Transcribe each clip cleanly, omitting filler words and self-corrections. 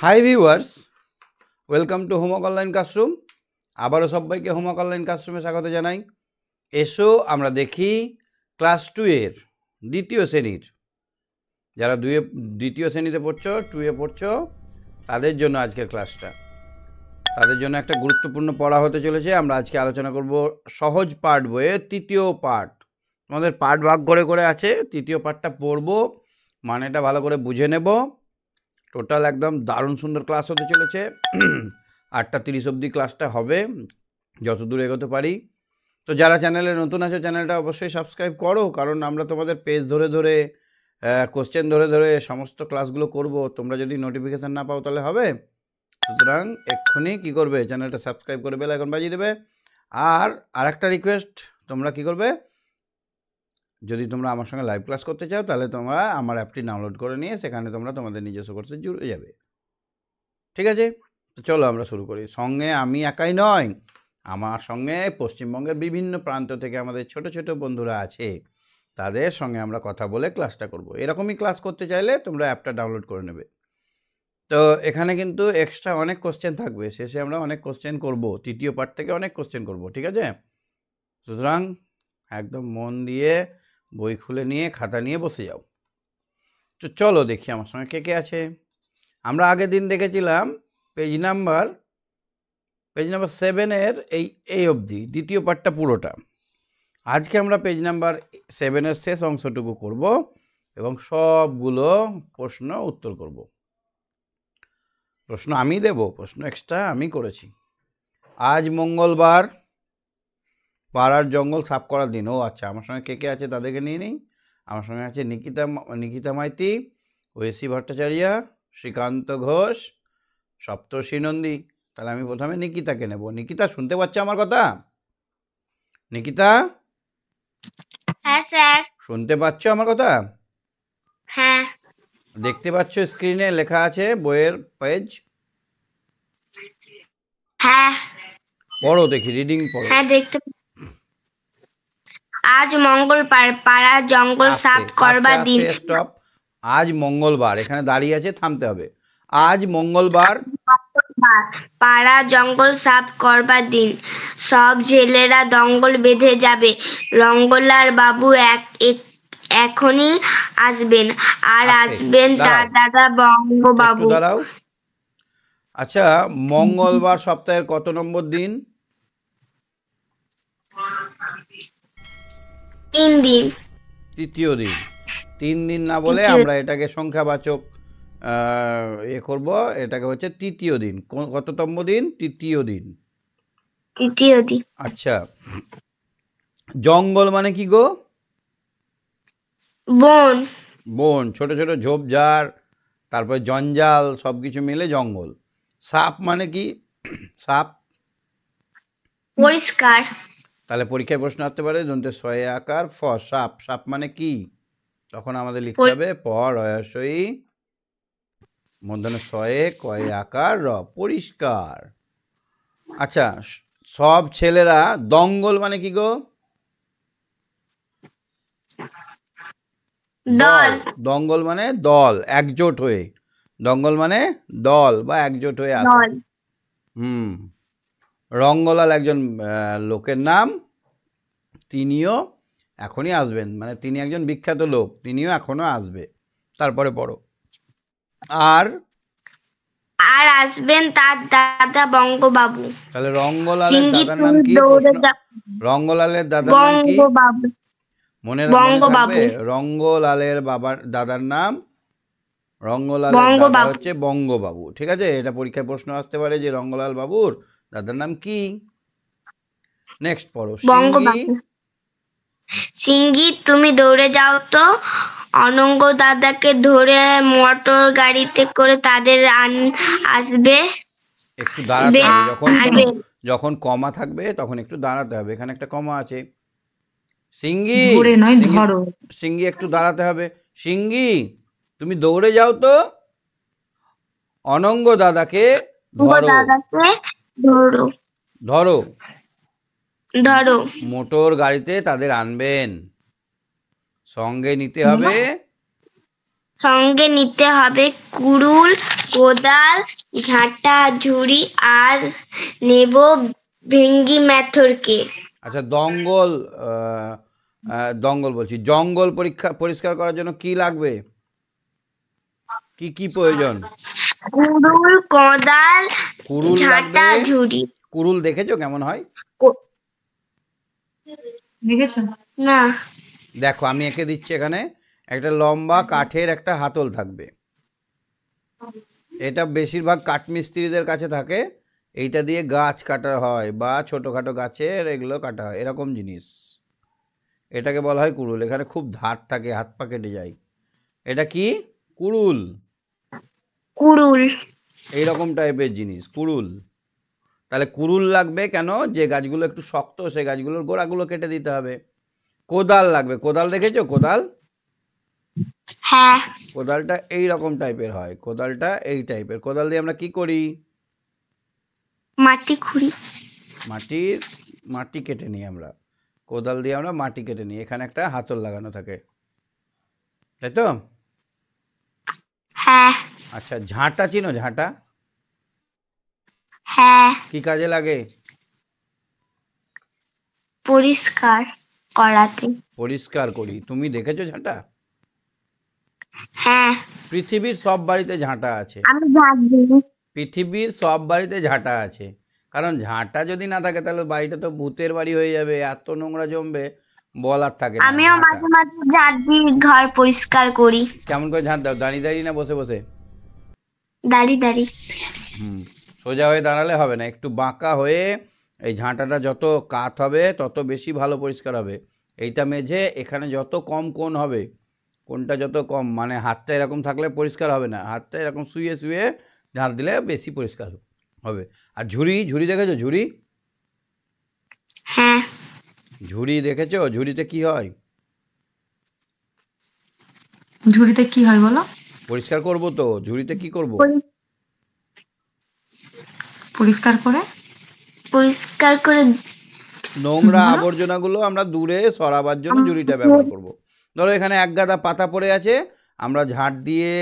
Hi viewers, welcome to homework online classroom. আবারও সবাইকে homework online ক্লাসরুমে স্বাগত জানাই। এসো আমরা দেখি ক্লাস 2 এর দ্বিতীয় শ্রেণীর যারা দ্বিতীয় শ্রেণীতে পড়ছো, 2 এ পড়ছো, তাদের জন্য আজকের ক্লাসটা, তাদের জন্য একটা গুরুত্বপূর্ণ পড়া হতে চলেছে। আমরা আজকে আলোচনা করব সহজ পাঠ বইয়ের তৃতীয় পাঠ। তোমাদের পাঠ ভাগ করে করে আছে, তৃতীয় পাঠটা পড়বো, মানেটা ভালো করে বুঝে নেব। টোটাল একদম দারুণ সুন্দর ক্লাস হতে চলেছে। 8:30 অবধি ক্লাসটা হবে, যতদূর এগোতে পারি। তো যারা চ্যানেলে নতুন আছে সুতরাং অবশ্যই সাবস্ক্রাইব করো, কারণ আমরা তোমাদের পেজ ধরে ধরে কোশ্চেন ধরে ধরে সমস্ত ক্লাসগুলো করব। তোমরা যদি নোটিফিকেশান না পাও তাহলে হবে। সুতরাং এক্ষুনি কী করবে, চ্যানেলটা সাবস্ক্রাইব করে বেল আইকন বাজিয়ে দেবে। আর আরেকটা রিকোয়েস্ট, তোমরা কী করবে, যদি তোমরা আমার সঙ্গে লাইভ ক্লাস করতে চাও তাহলে তোমরা আমার অ্যাপটি ডাউনলোড করে নিয়ে সেখানে তোমরা তোমাদের নিজস্ব কোর্সে জুড়ে যাবে। ঠিক আছে, তো চলো আমরা শুরু করি। সঙ্গে আমি একাই নয়, আমার সঙ্গে পশ্চিমবঙ্গের বিভিন্ন প্রান্ত থেকে আমাদের ছোট ছোট বন্ধুরা আছে, তাদের সঙ্গে আমরা কথা বলে ক্লাসটা করব। এরকমই ক্লাস করতে চাইলে তোমরা অ্যাপটা ডাউনলোড করে নেবে। তো এখানে কিন্তু এক্সট্রা অনেক কোশ্চেন থাকবে, শেষে আমরা অনেক কোশ্চেন করব, তৃতীয় পার্ট থেকে অনেক কোশ্চেন করব। ঠিক আছে, সুতরাং একদম মন দিয়ে বই খুলে নিয়ে খাতা নিয়ে বসে যাও। তো চলো দেখি আমার সঙ্গে কে কে আছে। আমরা আগের দিন দেখেছিলাম পেজ নাম্বার 7-এর এই অবধি, দ্বিতীয় পার্টটা পুরোটা। আজকে আমরা পেজ নাম্বার 7-এর শেষ অংশটুকু করব এবং সবগুলো প্রশ্ন উত্তর করব। প্রশ্ন আমি দেব, প্রশ্ন এক্সট্রা আমি করেছি। আজ মঙ্গলবার, পাড়ার জঙ্গল সাফ করার দিন। ও আচ্ছা, আমার সঙ্গে কে কে আছে তাদেরকে নিয়ে নিই। আমার সঙ্গে আছে নিকিতা মাইতি, ঐশী ভট্টাচার্য, শ্রীকান্ত ঘোষ, সপ্তর্ষি নন্দী। তাহলে আমি প্রথমে নিকিতাকে নেব। নিকিতা, শুনতে পাচ্ছ আমার কথা? নিকিতা? হ্যাঁ স্যার। শুনতে পাচ্ছ আমার কথা? হ্যাঁ। দেখতে পাচ্ছ স্ক্রিনে লেখা আছে বইয়ের পেজ? হ্যাঁ। পড়ো দেখি, রিডিং পড়ো। হ্যাঁ দেখতে। আজ মঙ্গলবার, পাড়া জঙ্গল সাফ করবার দিন। স্টপ। আজ মঙ্গলবার, এখানে দাঁড়িয়ে আছে, থামতে হবে। আজ মঙ্গলবার, পাড়া জঙ্গল সাফ করবার দিন। সব ছেলেরা দঙ্গল বেঁধে যাবে। রঙ্গলার বাবু এখনই আসবেন, আর আসবেন তার দাদা বঙ্গবাবু। দাঁড়াও। আচ্ছা, মঙ্গলবার সপ্তাহের কত নম্বর দিন? 3 দিন। তৃতীয় দিন। 3 দিন না বলে আমরা এটাকে সংখ্যাবাচক করব, এটাকে হচ্ছে তৃতীয় দিন। কততম দিন? তৃতীয় দিন। তৃতীয় দিন। আচ্ছা, জঙ্গল মানে কি গো? বন। বন, ছোট ছোট ঝোপঝাড়, তারপরে জঞ্জাল, সব কিছু মিলে জঙ্গল। সাপ মানে কি? সাপ পরিষ্কার। তাহলে পরীক্ষায় প্রশ্ন আসতে পারে দন্তে সয়ে আকার ফ, সাপ। সাপ মানে কি? তখন আমাদের লিখতে হবে প রয়সই মধ্যে সয়ে কয়ে আকার র, পরিষ্কার। আচ্ছা, সব ছেলেরা দঙ্গল মানে কি গো? দল। দঙ্গল মানে দল, একজোট হয়ে। দঙ্গল মানে দল বা একজোট হয়ে আসা। রঙ্গলাল একজন লোকের নাম, তিনিও এখনই আসবেন, মানে তিনি একজন বিখ্যাত লোক, তিনিও এখনো আসবে। তারপরে পড়ো। আর আসবেন তার দাদা বঙ্গবাবু। তাহলে রঙ্গলালের দাদার নাম কি? রঙ্গলালের দাদার নাম কি? মনে রাখবে, রঙ্গলালের দাদার নাম, রঙ্গলালের দাদা হচ্ছে বঙ্গবাবু। ঠিক আছে, এটা পরীক্ষায় প্রশ্ন আসতে পারে যে রঙ্গলাল বাবুর দাদার নাম কি। নেক্সট পড়ো। সিঙ্গি, তুমি দৌড়ে যাও তো, অনঙ্গ দাদাকে ধরে মোটর গাড়িতে করে তাদের আসবে। একটু দাঁড়াতে হবে, যখন কমা থাকবে তখন একটু দাঁড়াতে হবে। এখানে একটা কমা আছে। সিঙ্গি, সিঙ্গি একটু দাঁড়াতে হবে। সিঙ্গি, তুমি দৌড়ে যাও তো, অনঙ্গ দাদাকে ধরো। ধরো ধরো। মোটর গাড়িতে তাদের আনবেন। সঙ্গে নিতে হবে কুড়ুল, কোদাল, ঝাঁটা, ঝুড়ি আর নেব ভেঙ্গি মেথরকে। আচ্ছা, দঙ্গল দঙ্গল বলছি, জঙ্গল পরিষ্কার করার জন্য কি লাগবে? কি কি প্রয়োজন? কুড়ুল, কোদাল, কুড়ুল ঝাঁটা, লাগবে। ঝুড়ি। কুড়ুল দেখেছো কেমন হয়? দেখেছো? না। দেখো আমি এঁকে দিচ্ছি। এখানে একটা লম্বা কাঠের একটা হাতল থাকবে। এটা বেশিরভাগ কাঠমিস্ত্রিদের কাছে থাকে। এইটা দিয়ে গাছ কাটা হয় বা ছোটোখাটো গাছের এগুলো কাটা হয়, এরকম জিনিস। এটাকে বলা হয় কুড়ুল। এখানে খুব ধার থাকে, হাত পা কেটে যায়। এটা কি? কুড়ুল। কুড়ুল। এইরকম টাইপের জিনিস কুড়ুল। তাহলে কুড়ুল লাগবে কেন? যে গাছগুলো একটু শক্ত সেই গাছগুলোর গোড়াগুলো কেটে দিতে হবে। কোদাল লাগবে। কোদাল দেখেছো? কোদাল, হ্যাঁ। কোদালটা এই রকম টাইপের হয়। কোদালটা এই টাইপের। কোদাল দিয়ে আমরা কি করি? মাটি খুঁড়ি। মাটি কেটে নিই আমরা। কোদাল দিয়ে আমরা মাটি কেটে নিই। এখানে একটা হাতল লাগানো থাকে, তাই তো? হ্যাঁ। আচ্ছা, ঝাঁটা চিনো? ঝাঁটা হ্যাঁ। কি কাজে লাগে? পরিষ্কার করাতে। পরিষ্কার করি। তুমি দেখেছো ঝাঁটা? হ্যাঁ। পৃথিবীর সব বাড়িতে ঝাঁটা আছে। আমি ঝাঁট দিই। পৃথিবীর সব বাড়িতে ঝাঁটা আছে। কারণ ঝাঁটা যদি না থাকে তাহলে বাড়িটা তো ভূতের বাড়ি হয়ে যাবে, এত নোংরা জমবে বলার থাকে না। আমিও ঝাঁটা মাঝে মাঝে ঝাঁট দিয়ে ঘর পরিষ্কার করি। কেমন করে ঝাঁট দাও? দাঁড়িয়ে দাঁড়িয়ে না বসে বসে? দাঁড়ি দাঁড়ি। সোজা হয়ে দাঁড়ালে হবে না, একটু বাঁকা হয়ে। এই ঝাঁটাটা যত কাত হবে তত বেশি ভালো পরিষ্কার হবে। এইটা মেঝে, এখানে যত কম কোণ হবে, কোণটা যত কম, মানে হাতটা এরকম থাকলে পরিষ্কার হবে না। হাতটা এরকম শুয়ে শুয়ে ঝাঁট দিলে বেশি পরিষ্কার হবে। আর ঝুড়ি, ঝুড়ি দেখেছো? ঝুড়ি, হ্যাঁ। ঝুড়ি দেখেছো? ঝুড়িতে কি হয়? ঝুড়িতে কি হয় বলো? পরিষ্কার করবো তো। ঝুড়িতে কি করব? পরিষ্কার করে পরিষ্কার করে নোংরা আবর্জনাগুলো আমরা দূরে সরাবার জন্য ঝুড়িটা ব্যবহার করব। ধরো এখানে এক গাদা পাতা পড়ে আছে, আমরা ঝাঁট দিয়ে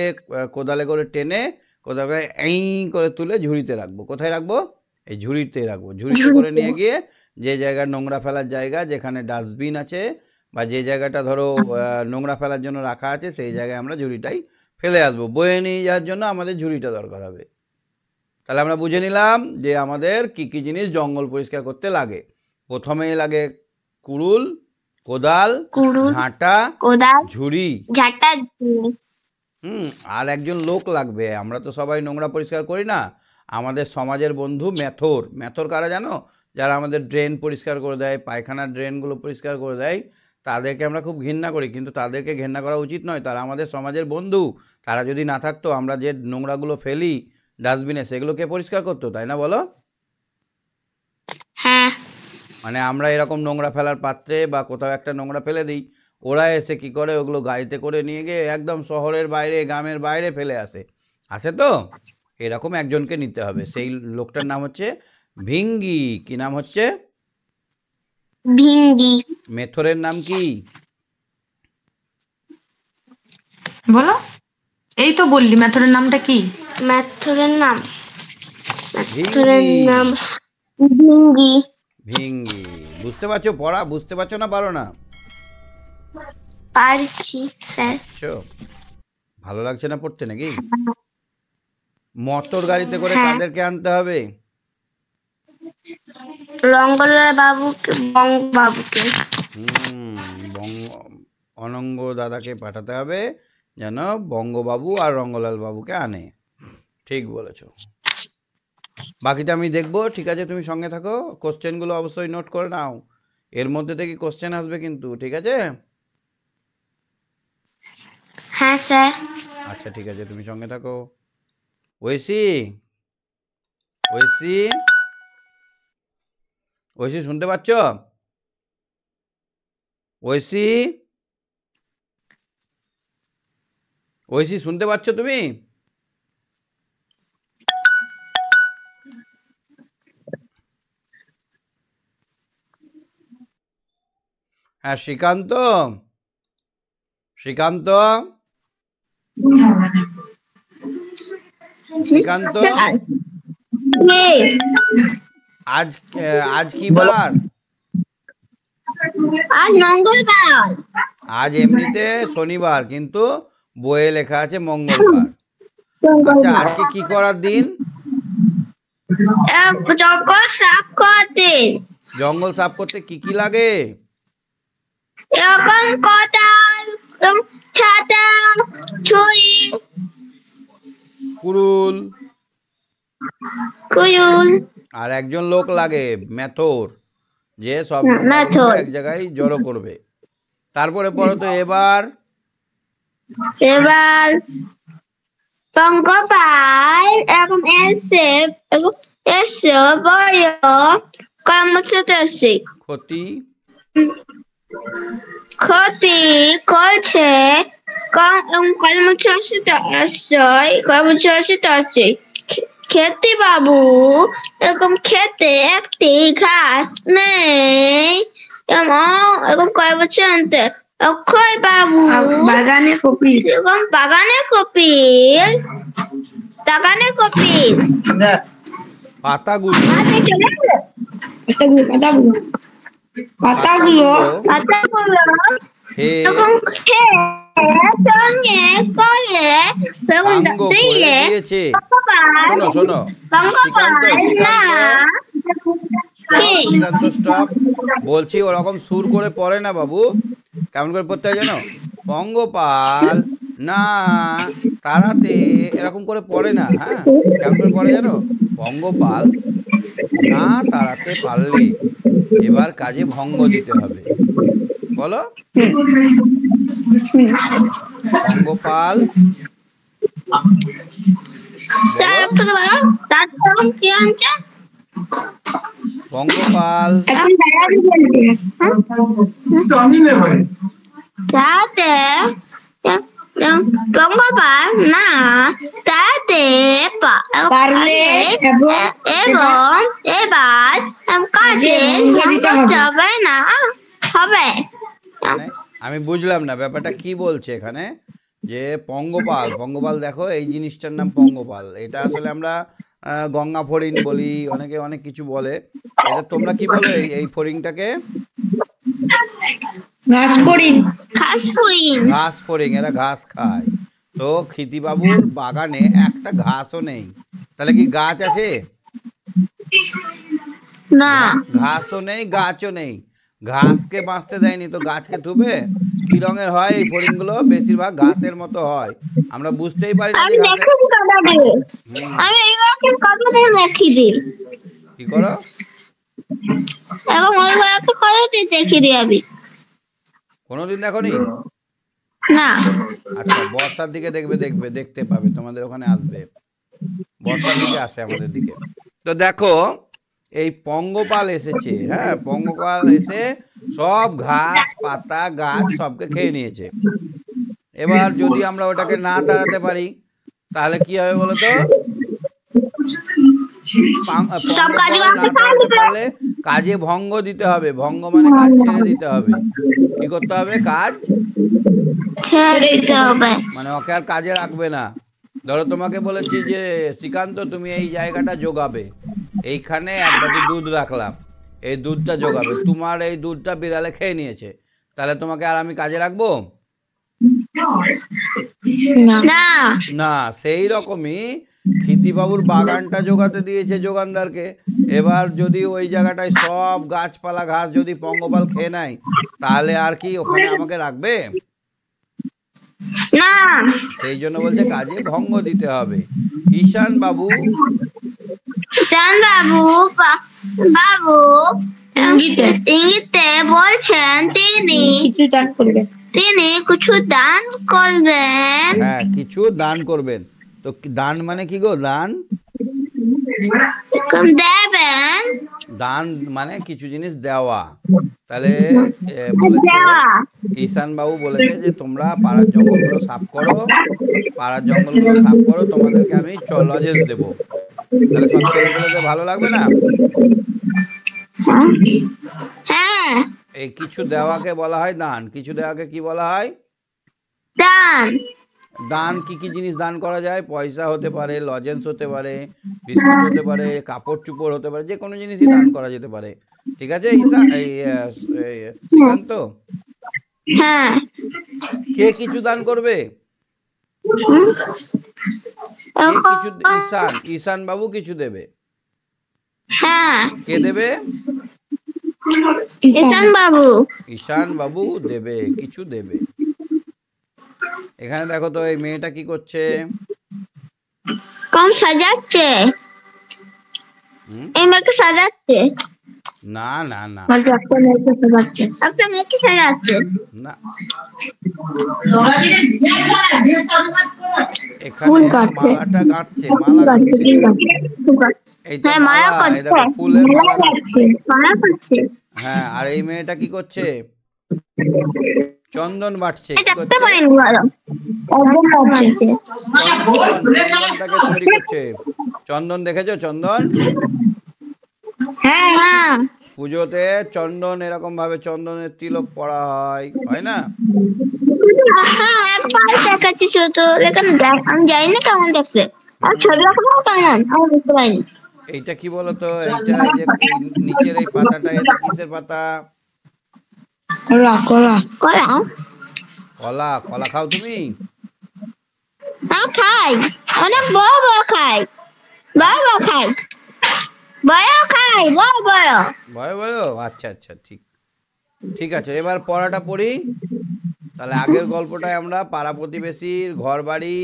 কোদালে করে টেনে, কোদালে করে এই করে তুলে ঝুড়িতে রাখবো। কোথায় রাখবো? এই ঝুড়িতে রাখবো। ঝুড়িতে করে নিয়ে গিয়ে যে জায়গায় নোংরা ফেলার জায়গা, যেখানে ডাস্টবিন আছে বা যে জায়গাটা ধরো নোংরা ফেলার জন্য রাখা আছে, সেই জায়গায় আমরা ঝুড়িটাই ফেলে আসবো। বয়ে নিয়ে যাওয়ার জন্য আমাদের ঝুড়িটা দরকার হবে। তাহলে আমরা বুঝে নিলাম যে আমাদের কি কি জিনিস জঙ্গল পরিষ্কার করতে লাগে। প্রথমেই লাগে কুড়ুল, কোদাল, ঝাঁটা, ঝুড়ি। ঝাঁটা। আর একজন লোক লাগবে। আমরা তো সবাই নোংরা পরিষ্কার করি না। আমাদের সমাজের বন্ধু মেথর। মেথর কারা জানো? যারা আমাদের ড্রেন পরিষ্কার করে দেয়, পায়খানার ড্রেনগুলো পরিষ্কার করে দেয়। তাদেরকে আমরা খুব ঘৃণা করি, কিন্তু তাদেরকে ঘৃণা করা উচিত নয়। তারা আমাদের সমাজের বন্ধু। তারা যদি না থাকতো, আমরা যে নোংরাগুলো ফেলি ডাস্টবিনে, সেগুলোকে পরিষ্কার করতো, তাই না বলো? হ্যাঁ। মানে আমরা এরকম নোংরা ফেলার পাত্রে বা কোথাও একটা নোংরা ফেলে দিই, ওরা এসে কি করে, ওগুলো গাড়িতে করে নিয়ে গিয়ে একদম শহরের বাইরে, গ্রামের বাইরে ফেলে আসে তো। এরকম একজনকে নিতে হবে। সেই লোকটার নাম হচ্ছে ভিঙ্গি। কি নাম হচ্ছে? ভিঙ্গি। মেথরের নাম কি? বলো। এই তো বললি, মেথডের নামটা কি? মেথরের নাম ভিঙ্গি। ভিঙ্গি। ভিঙ্গি। বুঝতে পারছো? পড়া বুঝতে পারছো না পারো না? পারছি স্যার। ভালো লাগছে না পড়তে নাকি? মোটর গাড়িতে করে কাদেরকে আনতে হবে? রঙ্গলাল বাবুকে, বঙ্গবাবুকে। অনঙ্গ দাদাকে পাঠাতে হবে যেন বঙ্গবাবু আর রঙ্গলাল বাবুকে আনে। ঠিক বলেছো। বাকিটা আমি দেখবো। ঠিক আছে, তুমি সঙ্গে থাকো। কোশ্চেনগুলো অবশ্যই নোট করে নাও। এর মধ্যে থেকে কোশ্চেন আসবে কিন্তু, ঠিক আছে? হ্যাঁ স্যার। আচ্ছা ঠিক আছে, তুমি সঙ্গে থাকো। ঐশী, ঐশী, ঐশী শুনতে পাচ্ছ? ঐশী, ঐশী শুনতে পাচ্ছ তুমি? হ্যাঁ, শ্রীকান্ত, শ্রীকান্ত, শ্রীকান্ত আজ আজ কি বার? আজ মঙ্গলবার। আজ এমনিতে শনিবার, কিন্তু বইয়ে লেখা আছে মঙ্গলবার। আচ্ছা, আজকে কি করার দিন? জঙ্গল সাফ করতে। জঙ্গল সাফ করতে কি কি লাগে? এরকম কোদাল, ছাতা, ছুরি, কুড়ুল, কুড়ুল, আর একজন লোক লাগে মেথর, যে সব মেথর। এক জায়গায় জড়ো করবে। তারপরে পরে তো এবার এবার পঙ্গপাল এরকম এসে বড় কর্মসূচি এসে ক্ষতি ক্ষতি করছে কর্মসূচিটা আসছে। খেতে বাবু এরকম খেতে একটি ঘাস নেই, এরকম কয় বছর আনতে অক্ষয় বাবু বাগানে কপি, এরকম বাগানে কপি পাতাগুলো পাতাগুলো হে এরকম খেয়ে সঙ্গে করে ভাঙ্গ করে দিয়েছে। শোনো শোনো শ্রীকান্ত, শ্রীকান্ত স্টপ বলছি। ওরকম সুর করে পড়ে না বাবু, কেমন করে পড়তে হয় জানো? পঙ্গপাল না তাড়াতে, এরকম করে পড়ে না। হ্যাঁ, কেমন করে পড়ে জানো? পঙ্গপাল না তাড়াতে পারলে এবার কাজে ভঙ্গ দিতে হবে। বলো, পঙ্গপাল পঙ্গপাল পঙ্গপাল না তাতে পারলে এবং এবার কাজে হবে না হবে। আমি বুঝলাম না ব্যাপারটা কি বলছে এখানে। যে পঙ্গপাল, পঙ্গপাল দেখো এই জিনিসটার নাম পঙ্গপাল। এটা আসলে আমরা গঙ্গা ফড়িং বলি, অনেকে অনেক কিছু বলে। এটা তোমরা কি বলো এই ফড়িংটাকে? ঘাস ফড়িং। ঘাস ফড়িং, এরা ঘাস খায়। তো ক্ষিতিবাবুর বাগানে একটা ঘাসও নেই, তাহলে কি গাছ আছে? না, ঘাসও নেই গাছও নেই। ঘাসকে বাঁচতে দেয়নি তো গাছকে থুবে? কি রঙের হয় এই ফড়িংগুলো? বেশিরভাগ ঘাসের মতো হয়, আমরা বুঝতেই পারি না যে ঘাসের। কি করো? কোনোদিন দেখোনি? না। আচ্ছা, বর্ষার দিকে দেখতে পাবে, তোমাদের ওখানে আসবে, বর্ষার দিকে আসে আমাদের দিকে। তো দেখো এই পঙ্গপাল এসেছে। হ্যাঁ, পঙ্গপাল এসে সব ঘাস পাতা গাছ সবকে খেয়ে নিয়েছে। এবার যদি আমরা ওটাকে না তাড়াতে পারি তাহলে কি হবে বলো তো? পঙ্গপাল না তাড়াতে পারলে কাজে ভঙ্গ দিতে হবে। ভঙ্গ মানে কাজ ছেড়ে দিতে হবে। কি করতে হবে? কাজ ছেড়ে দিতে হবে, মানে ওকে আর কাজে রাখবে না। ধরো তোমাকে বলেছি যে শ্রীকান্ত তুমি এই জায়গাটা জোগাবে, এইখানে এক বাটি দুধ রাখলাম, এই দুধটা জোগাবে। তোমার এই দুধটা বিড়ালে খেয়ে নিয়েছে, তাহলে তোমাকে আর আমি কাজে রাখবো না। না। সেই রকমই ক্ষিতিবাবুর বাগানটা জোগাতে দিয়েছে যোগানদারকে। এবার যদি ওই জায়গাটায় সব গাছপালা ঘাস যদি পঙ্গপাল খেয়ে নেয়, তাহলে আর কি ওখানে আমাকে রাখবে? না। সেই জন্য বলছে কাজে ভঙ্গ দিতে হবে। ঈশান বাবু ইঙ্গিতে বলছেন তিনি কিছু দান করবেন। হ্যাঁ, কিছু দান করবেন। তো দান মানে কি গো? দান দেবেন, দান মানে কিছু জিনিস দেওয়া। তাহলে বলেছে ঈশান বাবু বলেছে যে তোমরা পাড়ার জঙ্গলগুলো সাফ করো, পাড়ার জঙ্গলগুলো সাফ করো, তোমাদেরকে আমি লজেন্স দেবো। তাহলে সব ছেলেপেলেদের ভালো লাগবে না? হ্যাঁ, এই কিছু দেওয়াকে বলা হয় দান। কিছু দেওয়াকে কি বলা হয়? দান। দান কি কি জিনিস দান করা যায়? পয়সা হতে পারে, লজেন্স হতে পারে, বিস্কুট হতে পারে, কাপড় চোপড় হতে পারে, যে কোনো জিনিসই দান করা যেতে পারে। ঠিক আছে শ্রীকান্ত? হ্যাঁ। কে কিছু দান করবে? কে কিছু? ঈশান বাবু কিছু দেবে। হ্যাঁ। কে দেবে? ঈশান বাবু দেবে, কিছু দেবে। এখানে দেখো তো এই মেয়েটা কি করছে? কম সাজাচ্ছে। এই মেয়েকে সাজাচ্ছে। না না না একটা মেয়েকে সাজাচ্ছে না, এখানে মালাটা গাঁথছে, মালা গাঁথছে। এইটা মালা, এই দেখো ফুলের মালা গাঁথছে। হ্যাঁ, আর এই মেয়েটা কি করছে? চন্দন বাটছে। কি করছে? চন্দনটাকে তৈরি করছে। চন্দন দেখেছো? চন্দন হ্যাঁ, পুজোতে চন্দন এরকম ভাবে চন্দনের তিলক পড়া হয়, হয় না? একবার দেখাচ্ছি শুধু, আমি জানি না কেমন দেখতে। আর ছবি আঁকবো কেমন আমি বুঝতে পারিনি। এইটা কি বলতো? এইটা এই যে নিচের এই পাতাটা, এটা কিসের পাতা? কলা। কলা। কলা খাও তুমি? হ্যাঁ খাই, অনেক বড় বড় খাই। আচ্ছা আচ্ছা, ঠিক আছে। এবার পড়াটা পড়ি। তাহলে আগের গল্পটায় আমরা পাড়া প্রতিবেশীর ঘর বাড়ি,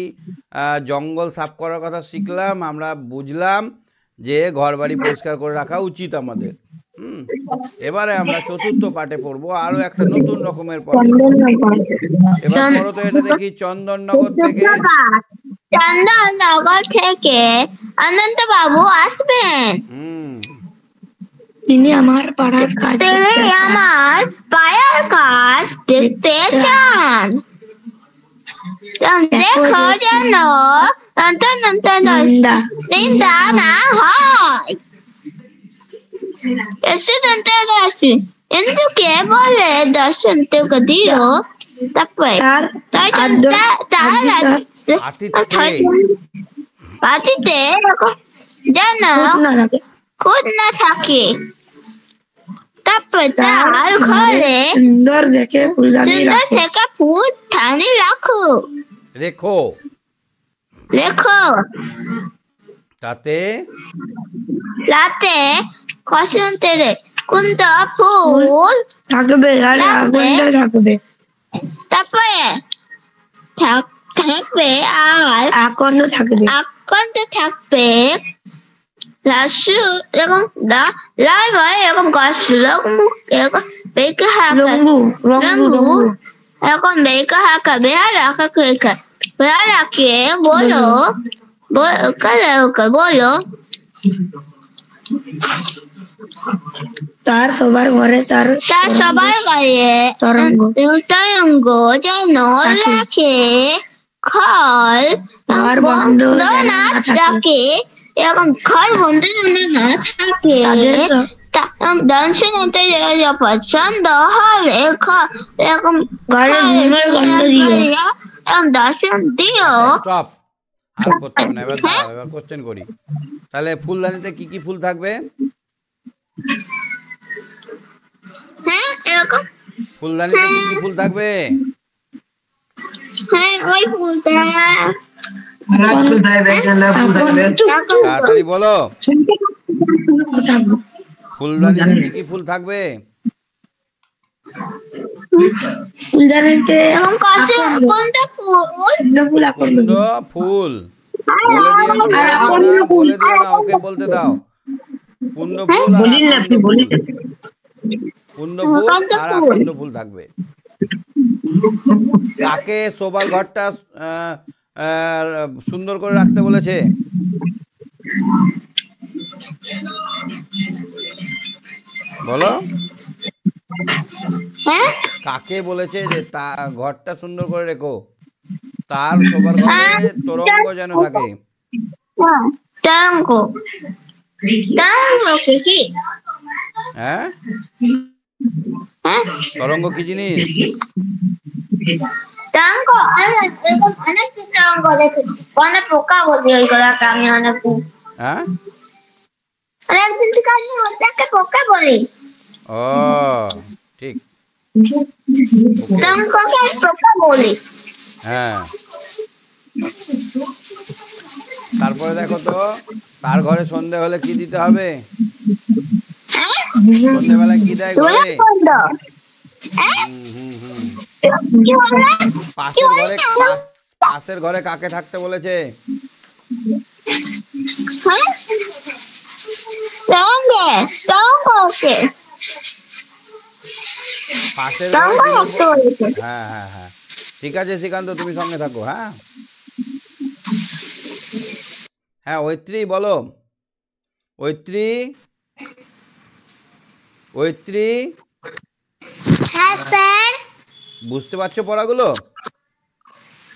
জঙ্গল সাফ করার কথা শিখলাম। আমরা বুঝলাম যে ঘর বাড়ি পরিষ্কার করে রাখা উচিত আমাদের। এবারে আমরা চতুর্থ পাঠে পড়বো আরো একটা নতুন রকমের পড়া। এবার পড়ো তো এটা দেখি। চন্দননগর থেকে অনন্ত বাবু আসবেন। তিনি আমার পাড়ার কাজ দেখতে চান। দেখো যেন নিন্দা না হয়। ఎందుకే বলে দর্শন তোকে দিও। তারপরে পাতিতে যেন খুদ না থাকে। তারপর তার ঘরে সুন্দর দেখে ফুলদানি রেখো। তাতে কুন্দ ফুল থাকবে আর আগুনটা থাকবে। তারপরে থাকবে আর আকন্দ থাকবে। এরকম লাল এরকম গাছ এরকম বেঁকে এরকম বেঁকে হাঁকা বেহারাকে বলো তার সবার ঘরে তরঙ্গ যেন রাখে। খল বন্ধ না রাখে। এরকম খল বন্ধ না থাকে। দর্শন পছন্দ হলে এরকম দর্শন দিও। আর করতে হবে না। এবার কোশ্চেন করি। তাহলে ফুলদানিতে কি কি ফুল থাকবে? হ্যাঁ, এরকম ফুলদানিতে কি কি ফুল থাকবে? হ্যাঁ, ওই ফুলটা তাড়াতাড়ি বলো। ফুলদানিতে কি কি ফুল থাকবে? ফুলদানিতে ফুল। বলে দিও না, ওকে বলতে দাও। কুন্দ ফুল আর আকন্দ ফুল থাকবে। কাকে শোবার ঘরটা সুন্দর করে রাখতে বলেছে? বলো। কাকে বলেছে যে তার ঘরটা সুন্দর করে রেখো? তার শোবার ঘরে তরঙ্গ যেন থাকে। হ্যাঁ, তরঙ্গ কি জিনিস? টাঙ্গ আমি এরকম অনেক টাঙ্গ দেখেছি, অনেক পোকা বলি ওইগুলোকে আমি অনেক হ্যাঁ অনেকদিন থেকে আমি ওটাকে পোকা বলি। ও ঠিক ওকে টাঙ্গকে পোকা বলি। হ্যাঁ তারপরে দেখো তো তার ঘরে সন্ধে হলে কি দিতে হবে সন্ধেবেলায় কি দেয় ঘরে কি বললে? কি পাশের ঘরে বললে? পাশের ঘরে কাকে থাকতে বলেছে হ্যাঁ? টাঙ্গে টাঙ্গকে পাশের ঘরে টাঙ্গ থাকতে বলেছে। হ্যাঁ হ্যাঁ হ্যাঁ ঠিক আছে শ্রীকান্ত তুমি সঙ্গে থাকো হ্যাঁ হ্যাঁ ঐত্রী বলো ঐত্রী ঐত্রী হ্যাঁ স্যার। বুঝতে পারছো পড়াগুলো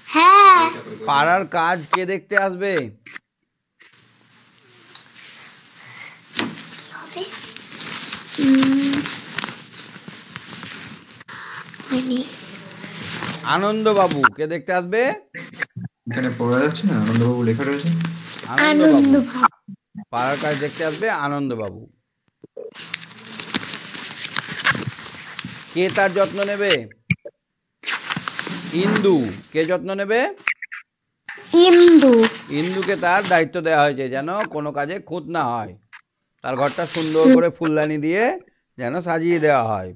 হ্যাঁ পাড়ার কাজ কে দেখতে আসবে আনন্দবাবু কে দেখতে আসবে এখানে পড়া যাচ্ছে না, আনন্দবাবু লেখা রয়েছে। আনন্দবাবু পাড়ার কাজ দেখতে আসবে আনন্দবাবু কে তার যত্ন নেবে ইন্দু কে যত্ন নেবে ইন্দু ইন্দুকে তার দায়িত্ব দেওয়া হয়েছে যেন কোনো কাজে খুঁত না হয় তার ঘরটা সুন্দর করে ফুলদানি দিয়ে যেন সাজিয়ে দেওয়া হয়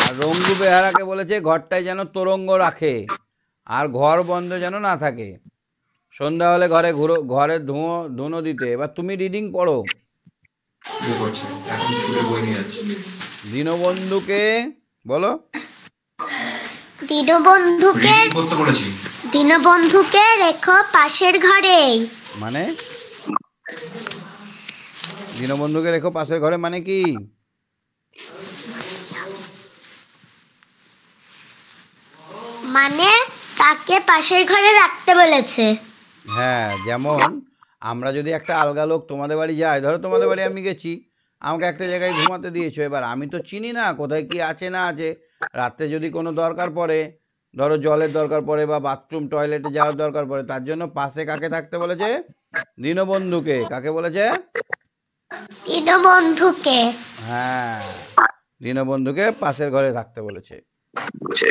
আর রঙ্গু বেহারাকে বলেছে ঘরটায় যেন তোরঙ্গ রাখে আর ঘর বন্ধ যেন না থাকে সন্ধ্যা হলে ঘরে ধুনো দিতে এবার তুমি রিডিং পড়ো এখন ছুটে বই নিয়ে যাচ্ছি। দীনবন্ধুকে বলো দীনবন্ধুকে Reading করতে বলেছি। দীনবন্ধুকে রেখো পাশের ঘরে। মানে দীনবন্ধুকে রেখো পাশের ঘরে মানে কি মানে তাকে পাশের ঘরে রাখতে বলেছে। হ্যাঁ যেমন আমরা যদি একটা আলগা লোক তোমাদের বাড়ি যাই ধরো তোমাদের বাড়ি আমি গেছি আমাকে একটা জায়গায় ঘুমাতে দিয়েছো এবার আমি তো চিনি না কোথায় কি আছে না আছে রাতে যদি কোনো দরকার পড়ে ধরো জলের দরকার পড়ে বা বাথরুম টয়লেটে যাওয়ার দরকার পড়ে তার জন্য পাশে কাকে থাকতে বলেছে দীনবন্ধুকে কাকে বলেছে দীনবন্ধুকে হ্যাঁ দীনবন্ধুকে পাশের ঘরে থাকতে বলেছে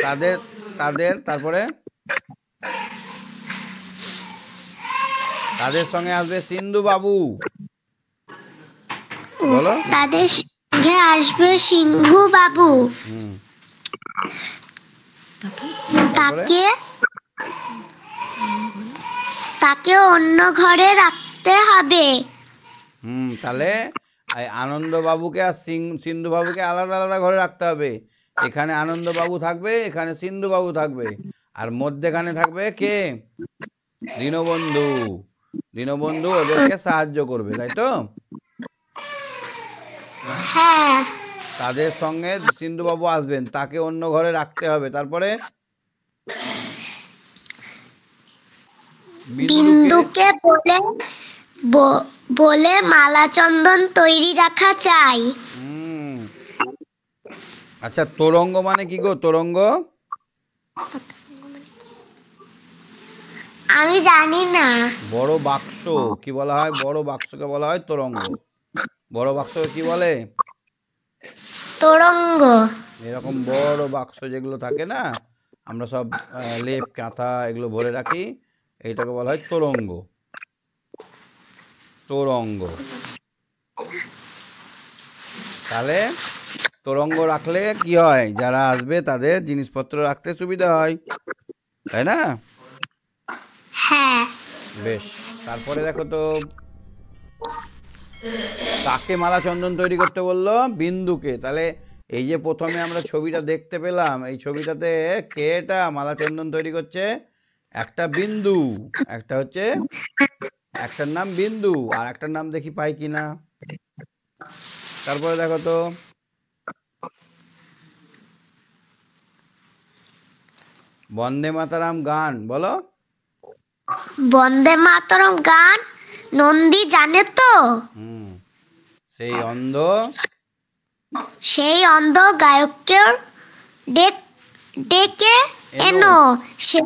তাদের তাদের তারপরে তাদের সঙ্গে আসবে সিন্ধু বাবু বলো তাদের সঙ্গে আসবে সিংহু বাবু। হুম তাকে তাকে অন্য ঘরে রাখতে হবে। তাহলে এই আনন্দবাবুকে আর সিন্ধুবাবুকে আলাদা আলাদা ঘরে রাখতে হবে এখানে আনন্দবাবু থাকবে এখানে সিন্ধুবাবু থাকবে আর মধ্যেখানে থাকবে কে দীনবন্ধু দীনবন্ধু ওদেরকে সাহায্য করবে তাই তো হ্যাঁ তাদের সঙ্গে সিন্ধুবাবু আসবেন তাকে অন্য ঘরে রাখতে হবে তারপরে বিন্দুকে বলে মালা চন্দন তৈরি রাখা চাই। আচ্ছা তোরঙ্গ মানে কি গো তোরঙ্গ আমি জানি না। বড় বাক্স কি বলা হয় বড় বাক্সকে বলা হয় তোরঙ্গ বড় বাক্সকে কি বলে তোরঙ্গ। এরকম বড় বাক্স যেগুলো থাকে না আমরা সব লেপ কাঁথা এগুলো ভরে রাখি এইটাকে বলা হয় তোরঙ্গ তোরঙ্গ তাহলে তোরঙ্গ রাখলে কি হয় যারা আসবে তাদের জিনিসপত্র রাখতে সুবিধা হয় তাই না হ্যাঁ বেশ তারপরে দেখো তো কাকে মালা চন্দন তৈরি করতে বললো বিন্দুকে তাহলে এই যে প্রথমে আমরা ছবিটা দেখতে পেলাম এই ছবিটাতে কে এটা মালা চন্দন তৈরি করছে একটা বিন্দু একটা হচ্ছে একটার নাম বিন্দু আর একটার নাম দেখি পাই কিনা তারপরে দেখো তো বন্দে মাতারাম গান বলো বন্দে মাতরম গান নন্দী জানে তো সেই অন্ধ গায়ককে ডেকে এনো, সে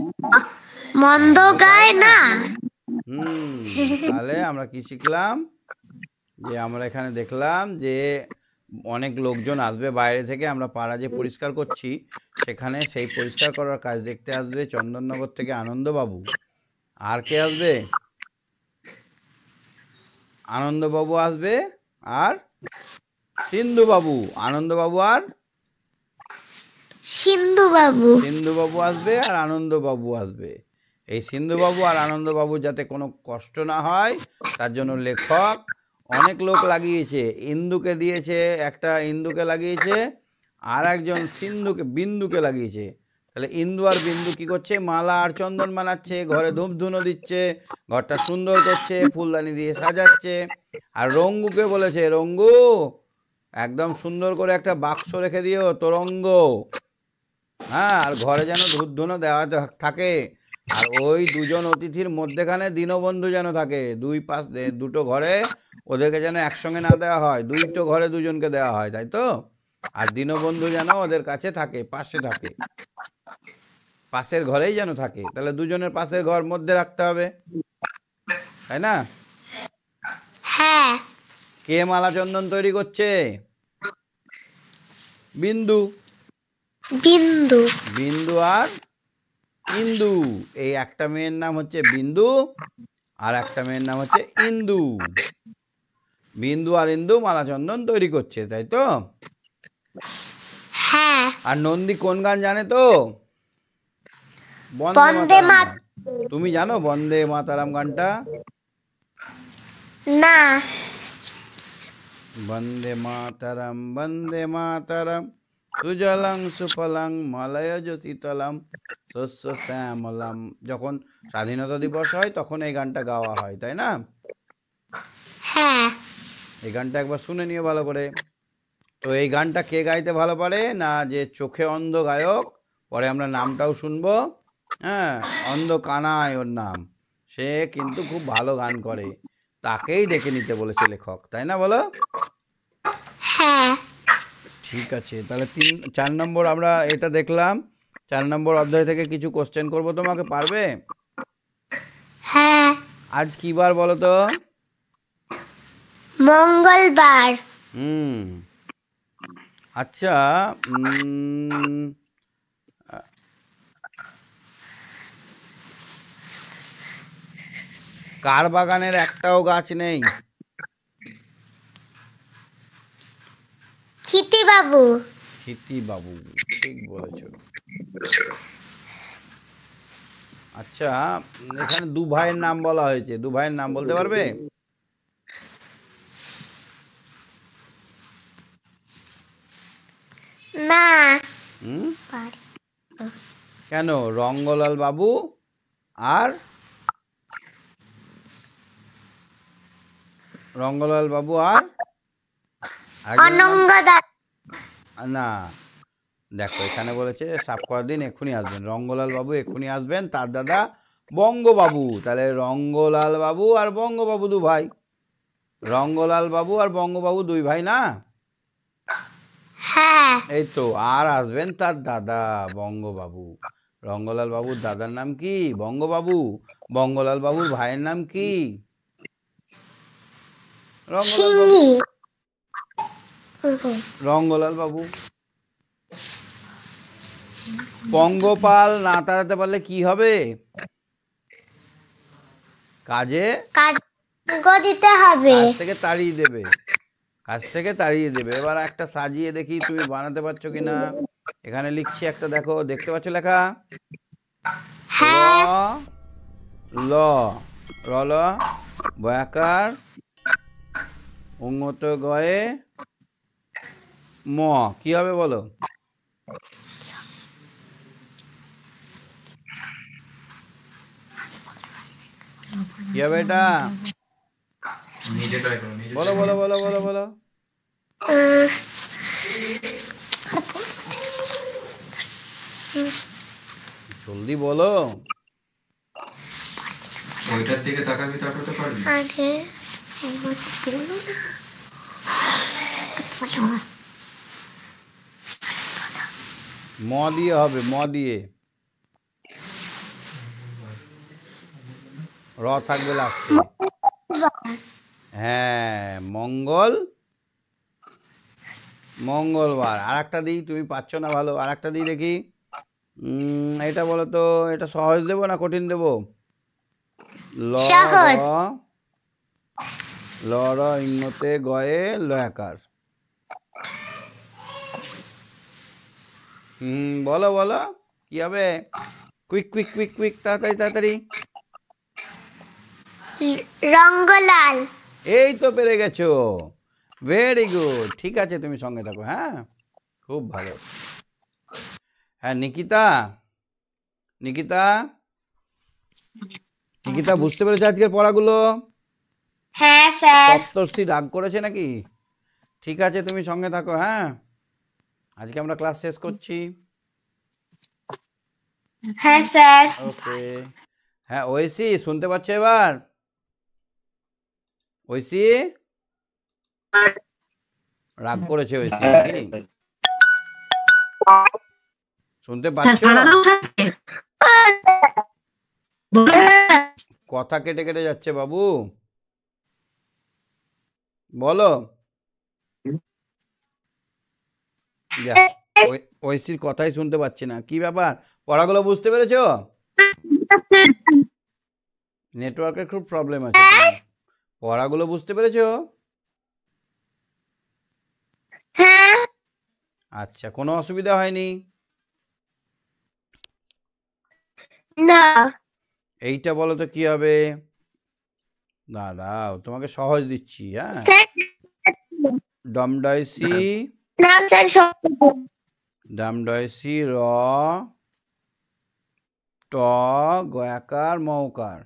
মন্দ গায় না। তাহলে আমরা কি শিখলাম, যে আমরা এখানে দেখলাম যে অনেক লোকজন আসবে বাইরে থেকে, আমরা পাড়া যে পরিষ্কার করছি সেখানে সেই পরিষ্কার করার কাজ দেখতে আসবে চন্দননগর থেকে আনন্দবাবু। আর কে আসবে? আনন্দবাবু আসবে আর সিন্ধুবাবু। আনন্দবাবু আর সিন্ধুবাবু আসবে আর আনন্দবাবু আসবে। এই সিন্ধুবাবু আর আনন্দবাবু যাতে কোনো কষ্ট না হয় তার জন্য লেখক অনেক লোক লাগিয়েছে। ইন্দুকে দিয়েছে, একটা ইন্দুকে লাগিয়েছে, আর একজন বিন্দুকে লাগিয়েছে। তাহলে ইন্দু আর বিন্দু কি করছে? মালা আর চন্দন বানাচ্ছে, ঘরে ধূপ ধুনো দিচ্ছে, ঘরটা সুন্দর করছে, ফুলদানি দিয়ে সাজাচ্ছে। আর রঙ্গুকে বলেছে, রঙ্গু একদম সুন্দর করে একটা বাক্স রেখে দিও তোরঙ্গ, হ্যাঁ, আর ঘরে যেন ধূপ ধুনো দেওয়া থাকে। আর ওই দুজন অতিথির মধ্যেখানে দীনবন্ধু যেন থাকে, দুটো ঘরে ওদেরকে যেন একসঙ্গে না দেওয়া হয়, দুটো ঘরে দুজনকে দেওয়া হয়, তাই তো? আর দীনবন্ধু যেন ওদের কাছে থাকে, পাশে থাকে, পাশের ঘরেই যেন থাকে। তাহলে দুজনের পাশের ঘর মধ্যে রাখতে হবে, তাই না? হ্যাঁ। কে মালা চন্দন তৈরি করছে? বিন্দু। বিন্দু আর ইন্দু। এই একটা মেয়ের নাম হচ্ছে বিন্দু আর একটা মেয়ের নাম হচ্ছে ইন্দু। বিন্দু আর ইন্দু মালা চন্দন তৈরি করছে, তাই তো? হ্যাঁ। আর নন্দী কোন গান জানে তো? বন্দে মাতরম। তুমি জানো বন্দে মাতারাম গানটা? না। বন্দে মাতারাম সুজলাং সুফলাং মলয়জ শীতলাম শস্য শ্যামলাম। যখন স্বাধীনতা দিবস হয় তখন এই গানটা গাওয়া হয়, তাই না? হ্যাঁ। এই গানটা একবার শুনে নিও ভালো করে। তো এই গানটা কে গাইতে ভালো পারে? না, যে চোখে অন্ধ গায়ক, পরে আমরা নামটাও শুনবো, হ্যাঁ, অন্ধ কানাই ওর নাম, সে কিন্তু খুব ভালো গান করে, তাকেই ডেকে নিতে বলেছে লেখক, তাই না বলো? হ্যাঁ। ঠিক আছে, তাহলে 4 নম্বর আমরা এটা দেখলাম। 4 নম্বর অধ্যায় থেকে কিছু কোশ্চেন করব, তোমাকে পারবে? হ্যাঁ। আজ কি বার বলো তো? মঙ্গলবার। আচ্ছা, কার বাগানের একটাও গাছ নেই? ক্ষিতিবাবু। ক্ষিতিবাবু, ঠিক বলেছ। আচ্ছা, এখানে দু ভাইয়ের নাম বলা হয়েছে, দু ভাইয়ের নাম বলতে পারবে? না। কেন? রঙ্গলাল বাবু আর অনঙ্গ দাদা। না, দেখো এখানে বলেছে সাফ করার দিন এক্ষুনি আসবেন, রঙ্গলাল বাবু এক্ষুনি আসবেন, তার দাদা বঙ্গবাবু। তাহলে রঙ্গলাল বাবু আর বঙ্গবাবু দু ভাই, রঙ্গলাল বাবু আর বঙ্গবাবু দুই ভাই না? হ্যাঁ। এই তো, আর আসবেন তার দাদা বঙ্গবাবু। রঙ্গলাল বাবুর দাদার নাম কি? বঙ্গবাবু। বঙ্গলাল বাবুর ভাইয়ের নাম কি? রঙ্গলাল বাবু। পঙ্গপাল না তাড়াতে পারলে কি হবে? কাজে দিতে হবে, কাজ থেকে তাড়িয়ে দেবে, কাজ থেকে তাড়িয়ে দেবে। এবার একটা সাজিয়ে দেখি তুমি বানাতে পারছো কিনা। এখানে লিখছি একটা, দেখো, দেখতে পাচ্ছ লেখা? ল ল বয়াকার উঙ্গত গয়ে ম, কি হবে বলো? কি হবে এটা? বলো বলো বলো বলো বলো, জলদি বলো। ওইটার দিকে তাকাবি, তাকাতে পারবি? ম দিয়ে হবে, ম দিয়ে। র থাকবে লাস্টে। হ্যাঁ, মঙ্গল, মঙ্গলবার। আর একটা দিই, তুমি পাচ্ছ না ভালো, আর একটা দিই দেখি। এটা বলো তো, এটা সহজ দেবো না কঠিন দেবো? ল র, সহজ। ল র ইংতে গয়ে লয়াকার। বলো বলো কি হবে? কুইক কুইক কুইক কুইক, তাড়াতাড়ি তাড়াতাড়ি। রঙ্গলাল। এই তো পেরে গেছো, ভেরি গুড। ঠিক আছে, তুমি সঙ্গে থাকো, হ্যাঁ, খুব ভালো। হ্যাঁ নিকিতা, নিকিতা, নিকিতা বুঝতে পেরেছো আজকের পড়াগুলো? হ্যাঁ স্যার। সপ্তর্ষি রাগ করেছে নাকি? ঠিক আছে, তুমি সঙ্গে থাকো, হ্যাঁ, আজকে আমরা ক্লাস শেষ করছি। হ্যাঁ স্যার। ওকে। হ্যাঁ ঐশী, শুনতে পাচ্ছ এবার? ঐশী, রাগ করেছে ঐশী নাকি? শুনতে পাচ্ছ? কথা কেটে কেটে যাচ্ছে বাবু, বলো। যা, ঐশীর কথাই শুনতে পাচ্ছি না, কি ব্যাপার? পড়াগুলো বুঝতে পেরেছো? নেটওয়ার্কের খুব প্রবলেম আছে তোমার। পড়াগুলো বুঝতে পেরেছো? হ্যাঁ। আচ্ছা, কোনো অসুবিধা হয়নি? না। এইটা বলো তো কি হবে? দাঁড়াও, তোমাকে সহজ দিচ্ছি, হ্যাঁ। ডমডয়সি, না স্যার, সহজ। ডমডয়সি র, ট, গয়াকার, মৌকার।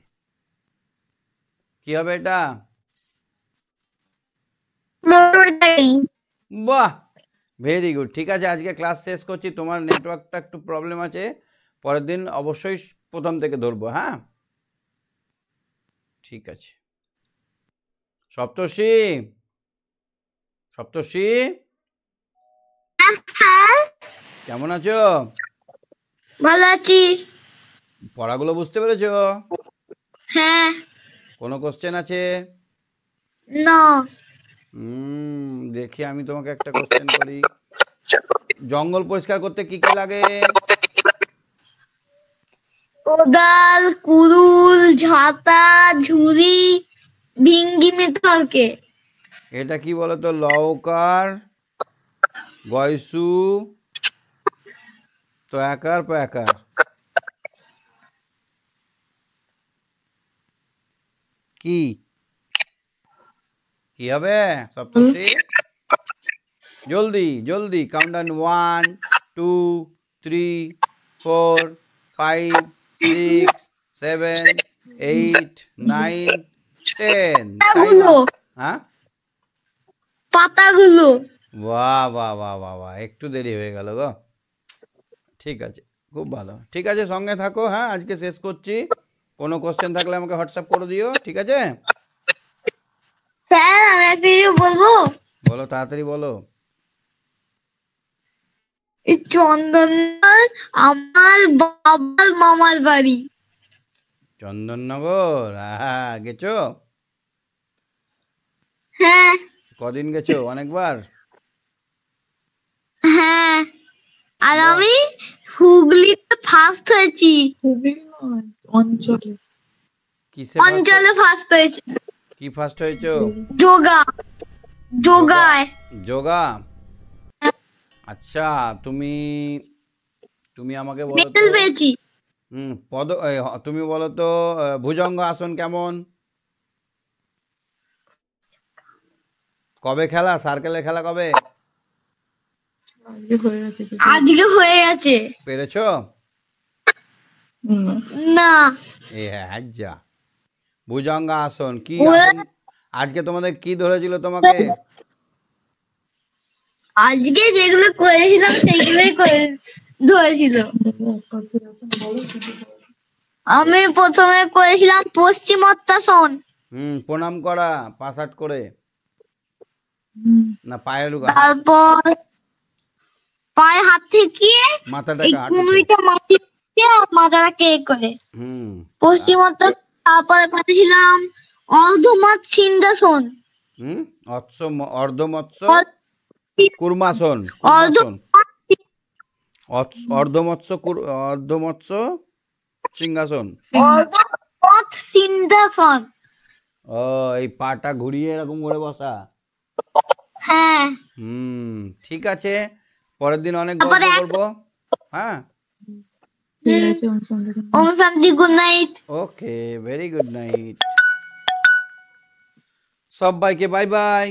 কি হবে এটা? মোটর গাড়ি। বাহ, ভেরি গুড। ঠিক আছে, আজকে ক্লাস শেষ করছি, তোমার নেটওয়ার্কটা একটু প্রবলেম আছে, পরের দিন অবশ্যই প্রথম থেকে ধরবো, হ্যাঁ। ঠিক আছে। সপ্তর্ষি, সপ্তর্ষি, স্যার। কেমন আছো? ভালো আছি। পড়াগুলো বুঝতে পেরেছো? হ্যাঁ। কোনো কোশ্চেন আছে? না। দেখি আমি তোমাকে একটা কোশ্চেন করি। জঙ্গল পরিষ্কার করতে কি কি লাগে? কোদাল, কুড়ুল, ঝাঁটা, ঝুড়ি, ভিঙ্গি মেথরকে। এটা কি বলতো? লওকার, গয়সু, তয়াকার, পয়াকার। কি কি হবে সপ্তর্ষি? জলদি জলদি, কাউন্টডাউন, 1 2 3 4 5 6 7 8 9 10। পাতাগুলো। হ্যাঁ, পাতাগুলো। বাহ বাহ বাহ বাহ বাহ, একটু দেরি হয়ে গেল গো। ঠিক আছে, খুব ভালো। ঠিক আছে, সঙ্গে থাকো, হ্যাঁ, আজকে শেষ করছি। কোনো কোশ্চেন থাকলে আমাকে হোয়াটসঅ্যাপ করে দিও, ঠিক আছে? স্যার, আমি একটা কিছু বলবো? বলো, তাড়াতাড়ি বলো। এই চন্দননগর আমার বাবার মামার বাড়ি। চন্দননগর, হ্যাঁ, গেছো? হ্যাঁ। কদিন গেছো? অনেকবার? হ্যাঁ। আর বাহ। আমি হুগলিতে ফার্স্ট হয়েছি। হুগলি নয়, অঞ্চলে। কিসে ফার্স্ট? অঞ্চলে ফার্স্ট হয়েছি। কি ফার্স্ট হয়েছো? যোগা। যোগায়। যোগা। আচ্ছা, তুমি তুমি আমাকে বলো তো। মেডেল পেয়েছি। তুমি বলো তো, ভুজঙ্গ আসন কেমন? কবে খেলা? সার্কেলের খেলা কবে? আজকে হয়ে গেছে কিছু। আজকে হয়ে গেছে। পেরেছো? না। এ হ্যাঁ, যা। ভুজঙ্গ আসন কি ওরা- আসন? আজকে তোমাদের কি ধরেছিল তোমাকে? আজকে যেগুলো করেছিলাম সেইগুলোই করে ধরেছিল। আমি প্রথমে করেছিলাম পশ্চিমোত্তাসন। প্রণাম করা, পাশ আট করে, না পায়ের তারপর পায়ে হাত থেকে এই মাথাটাকে হাঁটুতে। কুমিরটা মাথাটাকে করে হুম। পশ্চিমত। তারপরে করেছিলাম অর্ধমৎ সিংহাসন। হুম, অর্ধমৎস্য কুর্মাসন, অর্ধমৎস্য সিংহাসন। অর্ধমৎ সিংহাসন। ও, এই পাটা ঘুরিয়ে এরকম করে বসা। হ্যাঁ। ঠিক আছে, পরের দিন অনেক গল্প করবো। হ্যাঁ, ওম শান্তি, গুড নাইট। ওকে, ভেরি গুড নাইট সবাইকে, বাই বাই।